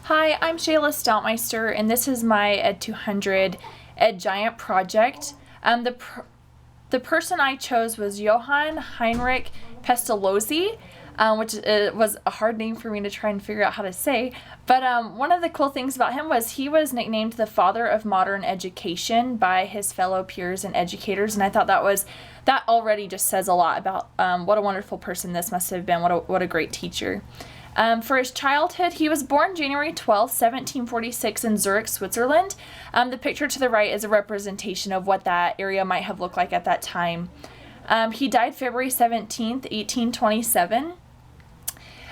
Hi, I'm Shayla Stoutmeister, and this is my Ed 200 Ed Giant project. The person I chose was Johann Heinrich Pestalozzi, which was a hard name for me to try and figure out how to say. But one of the cool things about him was he was nicknamed the father of modern education by his fellow peers and educators, and I thought that already just says a lot about what a wonderful person this must have been. What a great teacher. For his childhood, he was born January 12, 1746 in Zurich, Switzerland. The picture to the right is a representation of what that area might have looked like at that time. He died February 17th, 1827.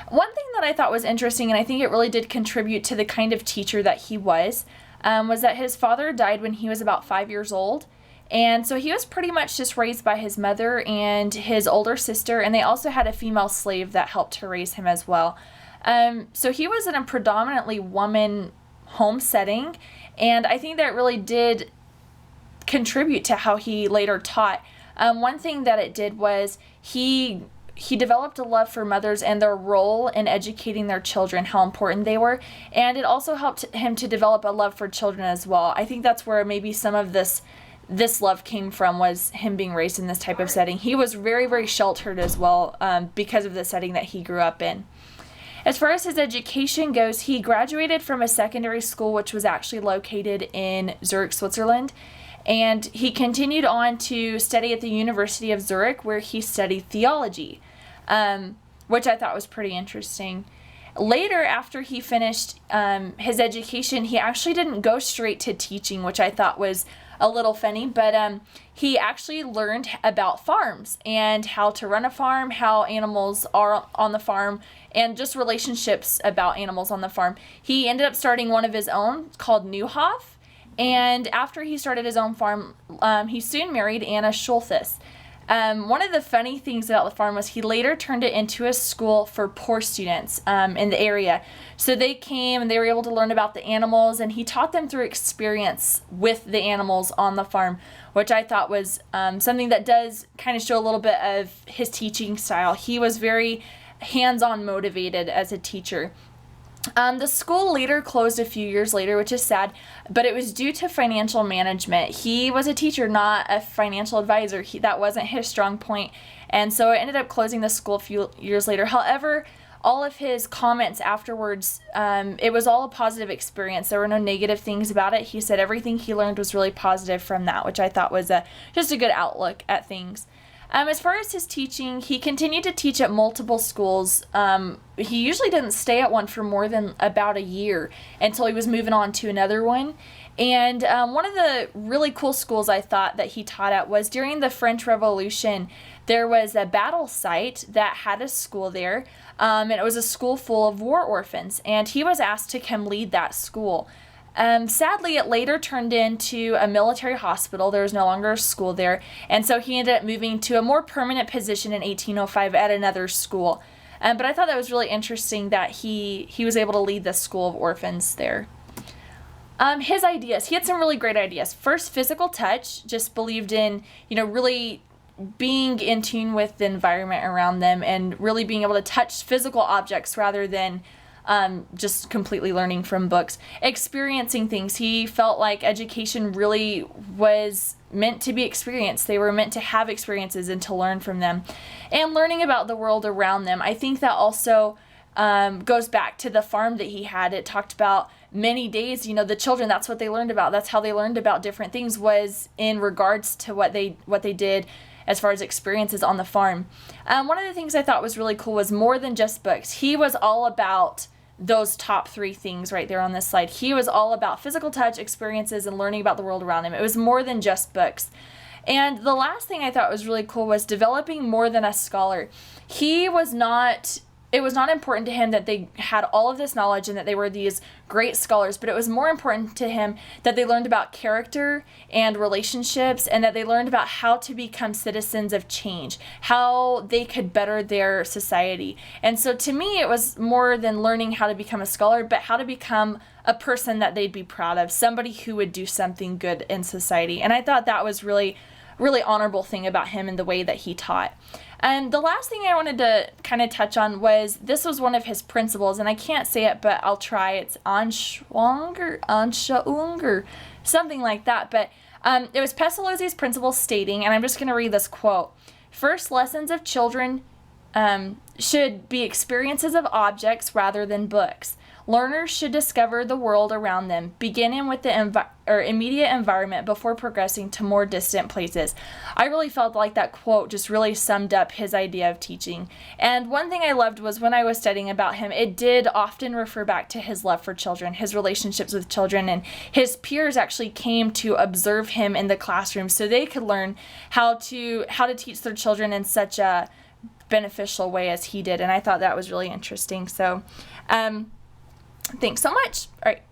One thing that I thought was interesting, and I think it really did contribute to the kind of teacher that he was that his father died when he was about 5 years old. And so he was pretty much just raised by his mother and his older sister, and they also had a female slave that helped to raise him as well. So he was in a predominantly woman home setting, and I think that really did contribute to how he later taught. One thing that it did was he developed a love for mothers and their role in educating their children, how important they were, and it also helped him to develop a love for children as well. I think that's where maybe some of this love came from, was him being raised in this type of setting. He was very, very sheltered as well because of the setting that he grew up in. As far as his education goes, he graduated from a secondary school which was actually located in Zurich, Switzerland, and he continued on to study at the University of Zurich, where he studied theology, which I thought was pretty interesting. Later, after he finished his education, he actually didn't go straight to teaching, which I thought was a little funny, but he actually learned about farms and how to run a farm, how animals are on the farm, and just relationships about animals on the farm. He ended up starting one of his own called Neuhof, and after he started his own farm, he soon married Anna Schulthess. One of the funny things about the farm was he later turned it into a school for poor students in the area. So they came and they were able to learn about the animals, and he taught them through experience with the animals on the farm, which I thought was something that does kind of show a little bit of his teaching style. He was very hands-on motivated as a teacher. The school later closed a few years later, which is sad, but it was due to financial management. He was a teacher, not a financial advisor. That wasn't his strong point, and so it ended up closing the school a few years later. However, all of his comments afterwards, it was all a positive experience. There were no negative things about it. He said everything he learned was really positive from that, which I thought was just a good outlook at things. As far as his teaching, he continued to teach at multiple schools. He usually didn't stay at one for more than about a year until he was moving on to another one. And one of the really cool schools I thought that he taught at was during the French Revolution. There was a battle site that had a school there, and it was a school full of war orphans, and he was asked to come lead that school. Sadly, it later turned into a military hospital. There was no longer a school there, and so he ended up moving to a more permanent position in 1805 at another school. But I thought that was really interesting that he was able to lead the school of orphans there. His ideas, he had some really great ideas. First, physical touch, just believed in, really being in tune with the environment around them and really being able to touch physical objects rather than just completely learning from books. Experiencing things. He felt like education really was meant to be experienced. They were meant to have experiences and to learn from them. And learning about the world around them. I think that also goes back to the farm that he had. It talked about many days, the children, that's what they learned about. That's how they learned about different things, was in regards to what they did as far as experiences on the farm. One of the things I thought was really cool was more than just books. He was all about those top three things right there on this slide. He was all about physical touch, experiences, and learning about the world around him. It was more than just books. And the last thing I thought was really cool was developing more than a scholar. It was not important to him that they had all of this knowledge and that they were these great scholars, but it was more important to him that they learned about character and relationships, and that they learned about how to become citizens of change, how they could better their society. And so to me, it was more than learning how to become a scholar, but how to become a person that they'd be proud of, somebody who would do something good in society. And I thought that was really honorable thing about him and the way that he taught. The last thing I wanted to kind of touch on was, this was one of his principles, and I can't say it, but I'll try. It's Anschauung, something like that. But it was Pestalozzi's principle stating, and I'm just going to read this quote. First lessons of children should be experiences of objects rather than books. Learners should discover the world around them, beginning with the immediate environment before progressing to more distant places. I really felt like that quote just really summed up his idea of teaching. And one thing I loved was when I was studying about him, it did often refer back to his love for children, his relationships with children, and his peers actually came to observe him in the classroom so they could learn how to teach their children in such a beneficial way as he did. And I thought that was really interesting. So, thanks so much. All right.